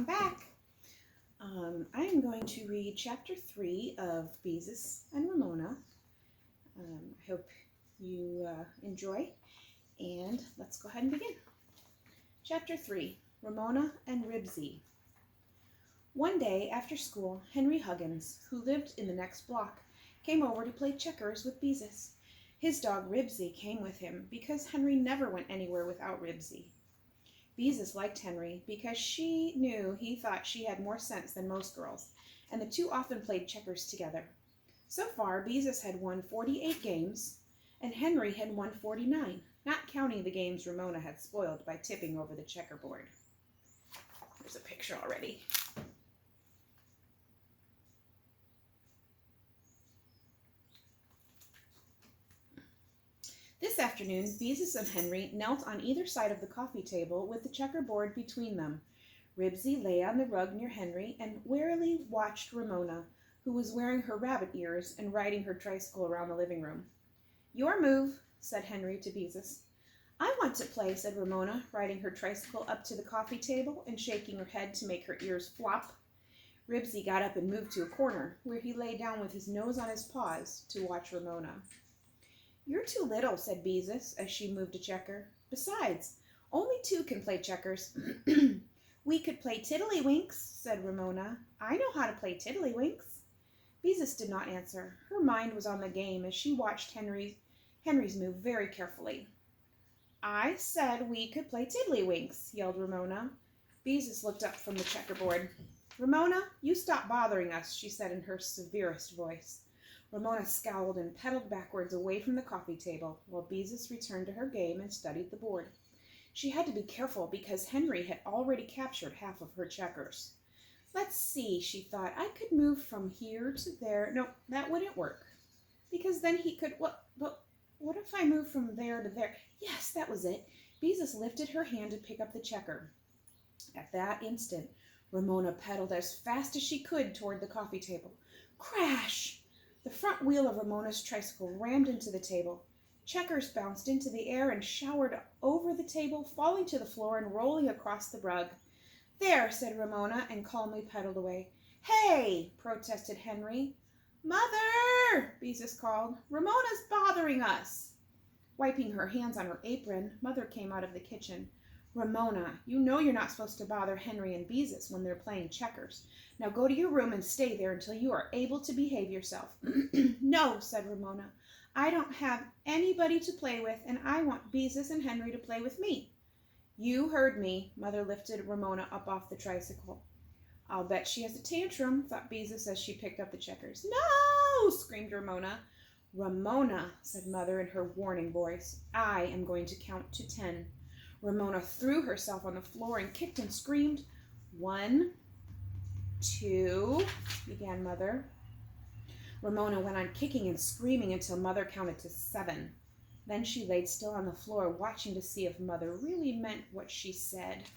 welcome back. I am going to read Chapter 3 of Beezus and Ramona. I hope you enjoy, and let's go ahead and begin. Chapter 3, Ramona and Ribsy. One day after school, Henry Huggins, who lived in the next block, came over to play checkers with Beezus. His dog Ribsy came with him because Henry never went anywhere without Ribsy. Beezus liked Henry because she knew he thought she had more sense than most girls, and the two often played checkers together. So far, Beezus had won 48 games, and Henry had won 49, not counting the games Ramona had spoiled by tipping over the checkerboard. There's a picture already. This afternoon, Beezus and Henry knelt on either side of the coffee table with the checkerboard between them. Ribsy lay on the rug near Henry and warily watched Ramona, who was wearing her rabbit ears and riding her tricycle around the living room. "Your move," said Henry to Beezus. "I want to play," said Ramona, riding her tricycle up to the coffee table and shaking her head to make her ears flop. Ribsy got up and moved to a corner, where he lay down with his nose on his paws to watch Ramona. "You're too little," said Beezus as she moved a checker. "Besides, only two can play checkers." "We could play tiddlywinks," said Ramona. "I know how to play tiddlywinks." Beezus did not answer. Her mind was on the game as she watched Henry's move very carefully. "I said we could play tiddlywinks," yelled Ramona. Beezus looked up from the checkerboard. "Ramona, you stop bothering us," she said in her severest voice. Ramona scowled and pedaled backwards away from the coffee table, while Beezus returned to her game and studied the board. She had to be careful because Henry had already captured half of her checkers. "Let's see," she thought. "I could move from here to there. No, that wouldn't work. Because then he could... But what if I move from there to there? Yes, that was it." Beezus lifted her hand to pick up the checker. At that instant, Ramona pedaled as fast as she could toward the coffee table. Crash! The front wheel of Ramona's tricycle rammed into the table. Checkers bounced into the air and showered over the table, falling to the floor and rolling across the rug. "There," said Ramona, and calmly pedaled away. "Hey!" protested Henry. "Mother!" Beezus called. "Ramona's bothering us." Wiping her hands on her apron, Mother came out of the kitchen. "Ramona, you know you're not supposed to bother Henry and Beezus when they're playing checkers. Now go to your room and stay there until you are able to behave yourself." "No," said Ramona. "I don't have anybody to play with, and I want Beezus and Henry to play with me." "You heard me." Mother lifted Ramona up off the tricycle. "I'll bet she has a tantrum," thought Beezus as she picked up the checkers. "No!" screamed Ramona. "Ramona," said Mother in her warning voice, "I am going to count to 10. Ramona threw herself on the floor and kicked and screamed. "1, 2, began Mother. Ramona went on kicking and screaming until Mother counted to 7. Then she laid still on the floor, watching to see if Mother really meant what she said.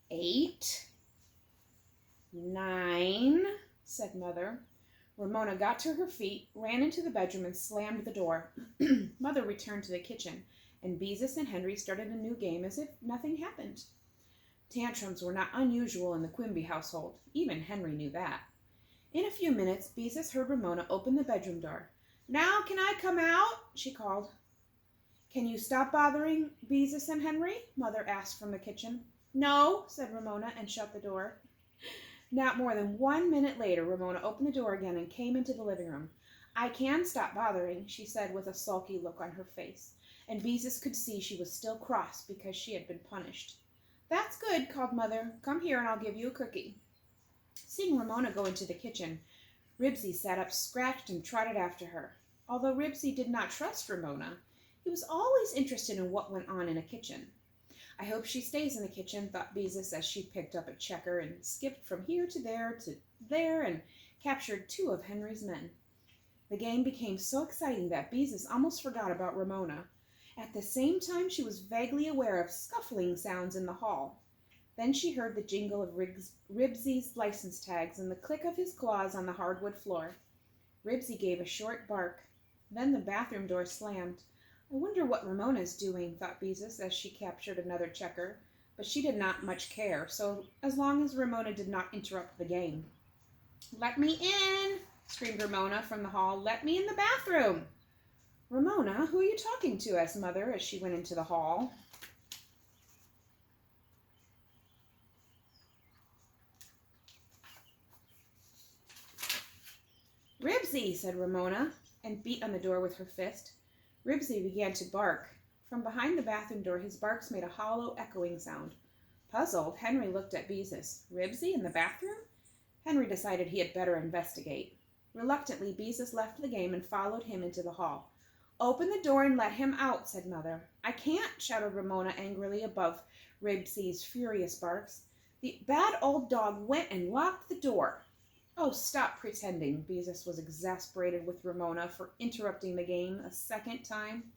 8, 9, said Mother. Ramona got to her feet, ran into the bedroom, and slammed the door. Mother returned to the kitchen, and Beezus and Henry started a new game as if nothing happened. Tantrums were not unusual in the Quimby household. Even Henry knew that. In a few minutes, Beezus heard Ramona open the bedroom door. "Now can I come out?" she called. "Can you stop bothering Beezus and Henry?" Mother asked from the kitchen. "No," said Ramona, and shut the door. Not more than 1 minute later, Ramona opened the door again and came into the living room. "I can stop bothering," she said with a sulky look on her face, and Beezus could see she was still cross because she had been punished. "That's good," called Mother. "Come here and I'll give you a cookie." Seeing Ramona go into the kitchen, Ribsy sat up, scratched, and trotted after her. Although Ribsy did not trust Ramona, he was always interested in what went on in a kitchen. "I hope she stays in the kitchen," thought Beezus as she picked up a checker and skipped from here to there and captured 2 of Henry's men. The game became so exciting that Beezus almost forgot about Ramona. At the same time, she was vaguely aware of scuffling sounds in the hall. Then she heard the jingle of Ribsy's license tags and the click of his claws on the hardwood floor. Ribsy gave a short bark. Then the bathroom door slammed. I wonder what Ramona's doing, thought Beezus as she captured another checker. But she did not much care, so as long as Ramona did not interrupt the game. "Let me in!" screamed Ramona from the hall. "Let me in the bathroom!" "Ramona, who are you talking to?" asked Mother as she went into the hall. "Ribsy," said Ramona, and beat on the door with her fist. Ribsy began to bark. From behind the bathroom door, his barks made a hollow, echoing sound. Puzzled, Henry looked at Beezus. Ribsy in the bathroom? Henry decided he had better investigate. Reluctantly, Beezus left the game and followed him into the hall. "Open the door and let him out," said Mother. "I can't," shouted Ramona angrily above Ribsy's furious barks. "The bad old dog went and locked the door." "Oh, stop pretending." Beezus was exasperated with Ramona for interrupting the game a second time.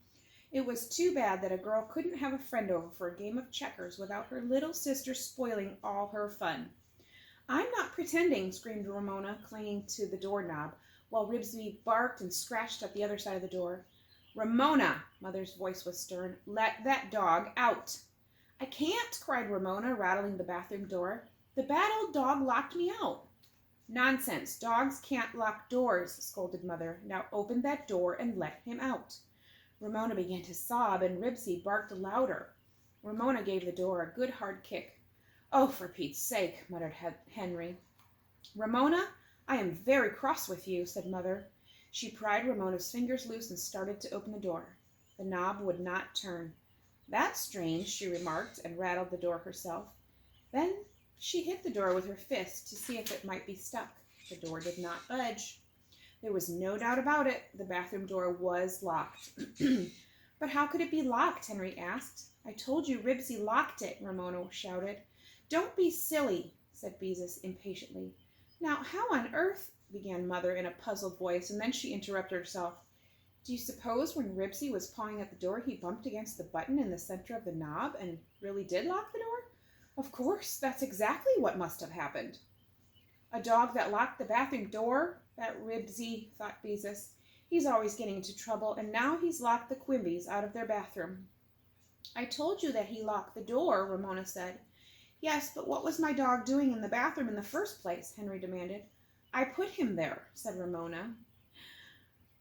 It was too bad that a girl couldn't have a friend over for a game of checkers without her little sister spoiling all her fun. "I'm not pretending," screamed Ramona, clinging to the doorknob, while Ribsy barked and scratched at the other side of the door. "Ramona," Mother's voice was stern, "let that dog out." "I can't," cried Ramona, rattling the bathroom door. "The bad old dog locked me out." "Nonsense, dogs can't lock doors," scolded Mother. "Now open that door and let him out." Ramona began to sob, and Ribsy barked louder. Ramona gave the door a good hard kick. "Oh, for Pete's sake," muttered Henry. "Ramona, I am very cross with you," said Mother. She pried Ramona's fingers loose and started to open the door. The knob would not turn. "That's strange," she remarked, and rattled the door herself. Then she hit the door with her fist to see if it might be stuck. The door did not budge. There was no doubt about it. The bathroom door was locked. "But how could it be locked?" Henry asked. "I told you Ribsy locked it," Ramona shouted. "Don't be silly," said Beezus impatiently. "Now, how on earth—" began Mother in a puzzled voice, and then she interrupted herself. "Do you suppose when Ribsy was pawing at the door, he bumped against the button in the center of the knob and really did lock the door? Of course, that's exactly what must have happened." "A dog that locked the bathroom door? That Ribsy," thought Beezus. "He's always getting into trouble, and now he's locked the Quimbys out of their bathroom." "I told you that he locked the door," Ramona said. "Yes, but what was my dog doing in the bathroom in the first place?" Henry demanded. "I put him there," said Ramona.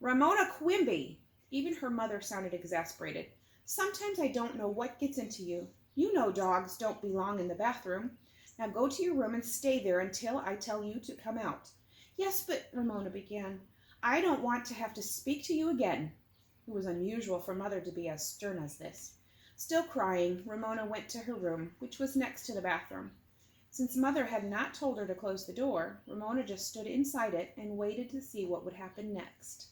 "Ramona Quimby!" Even her mother sounded exasperated. "Sometimes I don't know what gets into you. You know dogs don't belong in the bathroom. Now go to your room and stay there until I tell you to come out." "Yes, but—" Ramona began. "I don't want to have to speak to you again." It was unusual for Mother to be as stern as this. Still crying, Ramona went to her room, which was next to the bathroom. Since Mother had not told her to close the door, Ramona just stood inside it and waited to see what would happen next.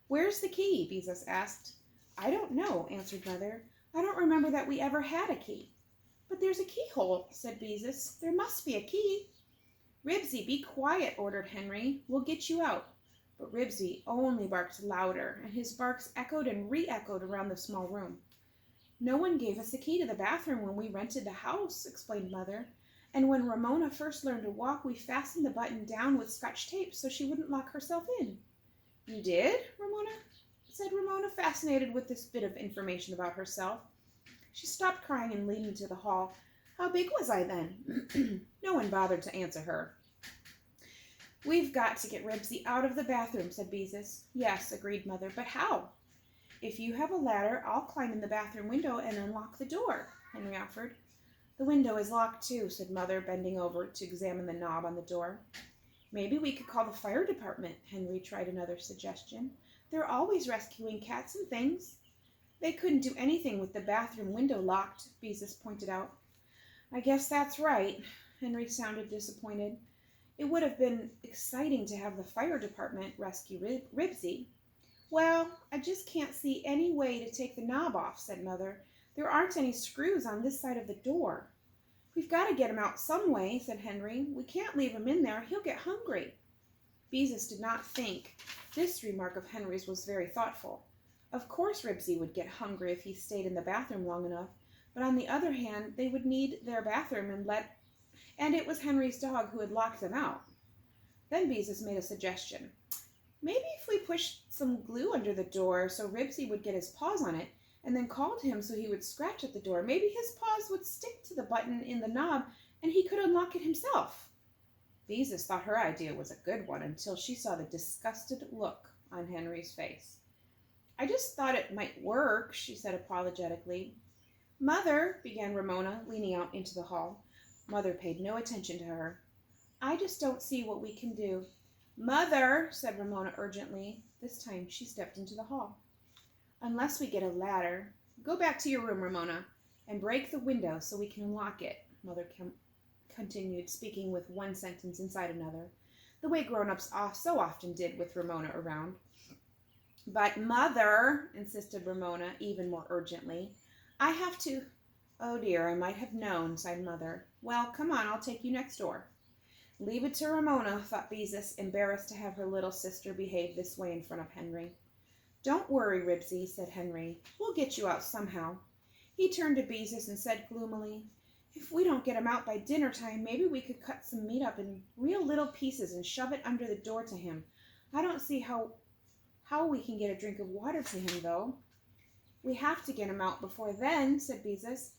"Where's the key?" Beezus asked. "I don't know," answered Mother. "I don't remember that we ever had a key." "But there's a keyhole," said Beezus. "There must be a key." "Ribsy, be quiet," ordered Henry. "We'll get you out." But Ribsy only barked louder, and his barks echoed and re-echoed around the small room. "No one gave us a key to the bathroom when we rented the house," explained Mother. "And when Ramona first learned to walk, we fastened the button down with Scotch tape so she wouldn't lock herself in." "You did?" said Ramona, fascinated with this bit of information about herself. She stopped crying and leaned into the hall. "How big was I then?" No one bothered to answer her. "We've got to get Ribsy out of the bathroom," said Beezus. "Yes," agreed Mother, "but how?" "If you have a ladder, I'll climb in the bathroom window and unlock the door," Henry offered. "The window is locked too," said Mother, bending over to examine the knob on the door. "Maybe we could call the fire department," Henry tried another suggestion. "They're always rescuing cats and things." "They couldn't do anything with the bathroom window locked," Beezus pointed out. "I guess that's right." Henry sounded disappointed. It would have been exciting to have the fire department rescue Ribsy. "Well, I just can't see any way to take the knob off," said Mother. "There aren't any screws on this side of the door." "We've got to get him out some way," said Henry. "We can't leave him in there. He'll get hungry." Beezus did not think. This remark of Henry's was very thoughtful. Of course Ribsy would get hungry if he stayed in the bathroom long enough, but on the other hand, they would need their bathroom and it was Henry's dog who had locked them out. Then Beezus made a suggestion. Maybe if we pushed some glue under the door so Ribsy would get his paws on it, and then called him so he would scratch at the door, maybe his paws would stick to the button in the knob and he could unlock it himself. Beezus thought her idea was a good one until she saw the disgusted look on Henry's face. I just thought it might work, she said apologetically. Mother, began Ramona, leaning out into the hall. Mother paid no attention to her. I just don't see what we can do. Mother, said Ramona urgently. This time she stepped into the hall. Unless we get a ladder. Go back to your room, Ramona, and break the window so we can unlock it, Mother continued, speaking with one sentence inside another, the way grown-ups so often did with Ramona around. But Mother, insisted Ramona even more urgently, I have to... Oh dear, I might have known, sighed Mother. Well, come on, I'll take you next door. Leave it to Ramona, thought Beezus, embarrassed to have her little sister behave this way in front of Henry. Don't worry, Ribsy, said Henry. We'll get you out somehow. He turned to Beezus and said gloomily, If we don't get him out by dinner time, maybe we could cut some meat up in real little pieces and shove it under the door to him. I don't see how we can get a drink of water to him, though. We have to get him out before then, said Beezus.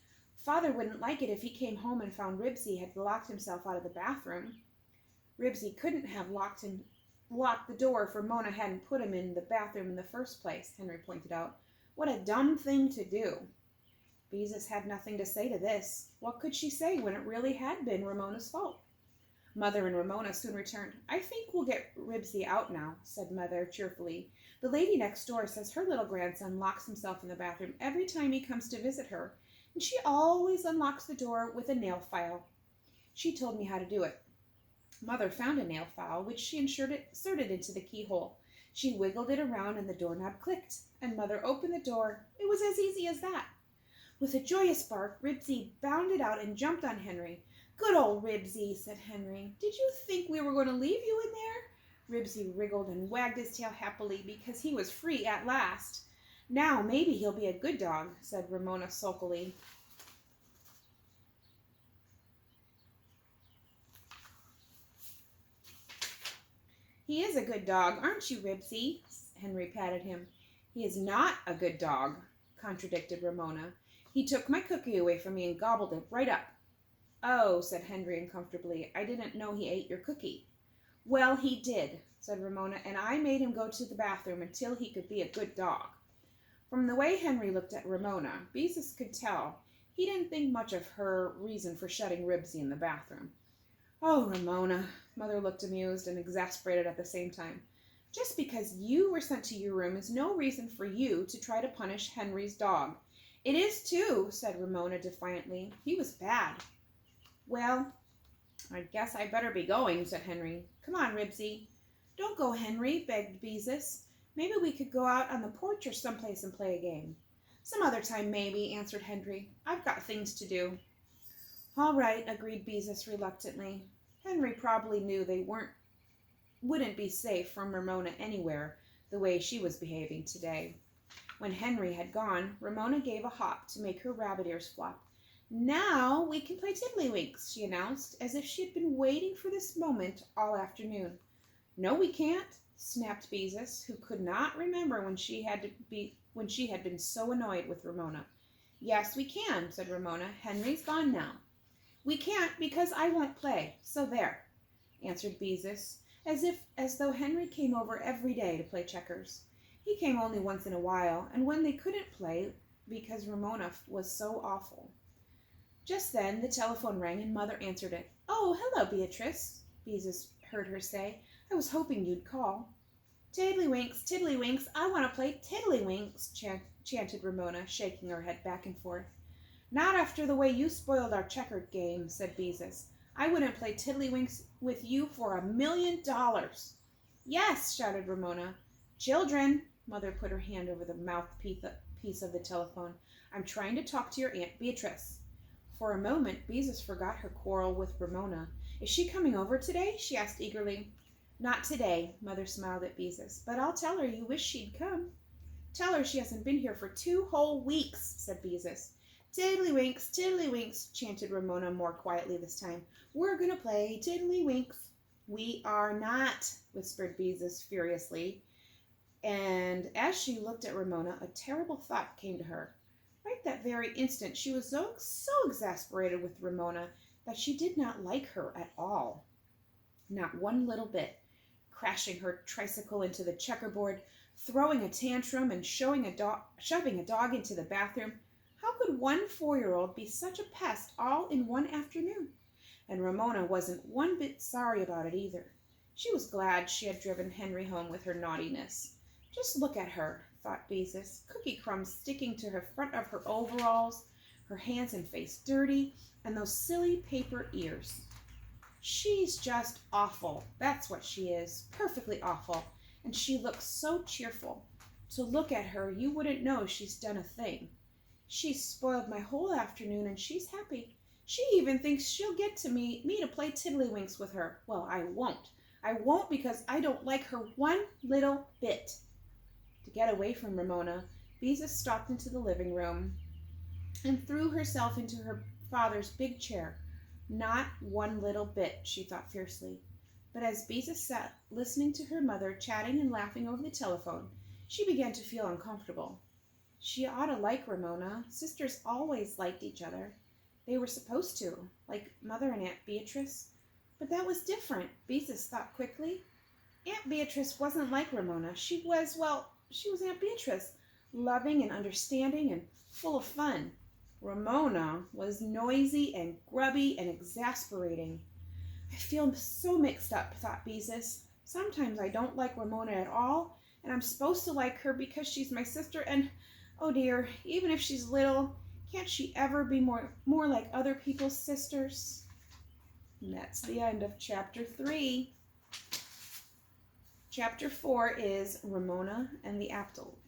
Father wouldn't like it if he came home and found Ribsy had locked himself out of the bathroom. Ribsy couldn't have locked the door if Ramona hadn't put him in the bathroom in the first place, Henry pointed out. What a dumb thing to do. Beezus had nothing to say to this. What could she say when it really had been Ramona's fault? Mother and Ramona soon returned. I think we'll get Ribsy out now, said Mother cheerfully. The lady next door says her little grandson locks himself in the bathroom every time he comes to visit her, and she always unlocks the door with a nail file. She told me how to do it. Mother found a nail file, which she inserted into the keyhole. She wiggled it around and the doorknob clicked, and Mother opened the door. It was as easy as that. With a joyous bark, Ribsy bounded out and jumped on Henry. Good old Ribsy, said Henry. Did you think we were going to leave you in there? Ribsy wriggled and wagged his tail happily because he was free at last. Now maybe he'll be a good dog, said Ramona sulkily. He is a good dog, aren't you, Ribsy? Henry patted him. He is not a good dog, contradicted Ramona. He took my cookie away from me and gobbled it right up. Oh, said Henry uncomfortably, I didn't know he ate your cookie. Well, he did, said Ramona, and I made him go to the bathroom until he could be a good dog. From the way Henry looked at Ramona, Beezus could tell he didn't think much of her reason for shutting Ribsy in the bathroom. Oh, Ramona, Mother looked amused and exasperated at the same time. Just because you were sent to your room is no reason for you to try to punish Henry's dog. It is too, said Ramona defiantly. He was bad. Well, I guess I better be going, said Henry. Come on, Ribsy. Don't go, Henry, begged Beezus. Maybe we could go out on the porch or someplace and play a game. Some other time, maybe, answered Henry. I've got things to do. All right, agreed Beezus reluctantly. Henry probably knew they wouldn't be safe from Ramona anywhere the way she was behaving today. When Henry had gone, Ramona gave a hop to make her rabbit ears flop. Now we can play tiddlywinks, she announced, as if she had been waiting for this moment all afternoon. No, we can't, snapped Beezus, who could not remember when she had been so annoyed with Ramona. Yes, we can, said Ramona. Henry's gone now. We can't because I won't play, so there, answered Beezus, as though Henry came over every day to play checkers. He came only once in a while, and when they couldn't play because Ramona was so awful. Just then the telephone rang and Mother answered it. Oh, hello, Beatrice, Beezus heard her say. I was hoping you'd call. Tiddlywinks, I want to play tiddlywinks, chanted Ramona, shaking her head back and forth. Not after the way you spoiled our checkered game, said Beezus. I wouldn't play tiddlywinks with you for $1 million. Yes, shouted Ramona. Children, Mother put her hand over the mouthpiece of the telephone. I'm trying to talk to your Aunt Beatrice. For a moment, Beezus forgot her quarrel with Ramona. Is she coming over today? She asked eagerly. Not today, Mother smiled at Beezus, but I'll tell her you wish she'd come. Tell her she hasn't been here for 2 whole weeks, said Beezus. Tiddlywinks, chanted Ramona more quietly this time. We're going to play tiddlywinks. "We are not," whispered Beezus furiously. And as she looked at Ramona, a terrible thought came to her. Right that very instant, she was so exasperated with Ramona that she did not like her at all. Not one little bit. Crashing her tricycle into the checkerboard, throwing a tantrum, and shoving a dog into the bathroom. How could one 4-year-old be such a pest all in one afternoon? And Ramona wasn't one bit sorry about it either. She was glad she had driven Henry home with her naughtiness. Just look at her, thought Beezus, cookie crumbs sticking to her front of her overalls, her hands and face dirty, and those silly paper ears. She's just awful. That's what she is, perfectly awful. And she looks so cheerful. To look at her, you wouldn't know she's done a thing. She's spoiled my whole afternoon, and she's happy. She even thinks she'll get to me to play tiddlywinks with her. Well, I won't. I won't, because I don't like her one little bit. To get away from Ramona, Beezus stopped into the living room and threw herself into her father's big chair. Not one little bit, she thought fiercely. But as Beezus sat listening to her mother chatting and laughing over the telephone, she began to feel uncomfortable. She ought to like Ramona. Sisters always liked each other. They were supposed to, like Mother and Aunt Beatrice. But that was different, Beezus thought quickly. Aunt Beatrice wasn't like Ramona. She was Aunt Beatrice, loving and understanding and full of fun. Ramona was noisy and grubby and exasperating. I feel so mixed up, thought Beezus. Sometimes I don't like Ramona at all, and I'm supposed to like her because she's my sister, and, oh dear, even if she's little, can't she ever be more like other people's sisters? And that's the end of Chapter 3. Chapter 4 is Ramona and the Apples.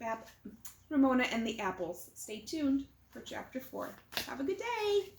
Stay tuned for Chapter 4. Have a good day.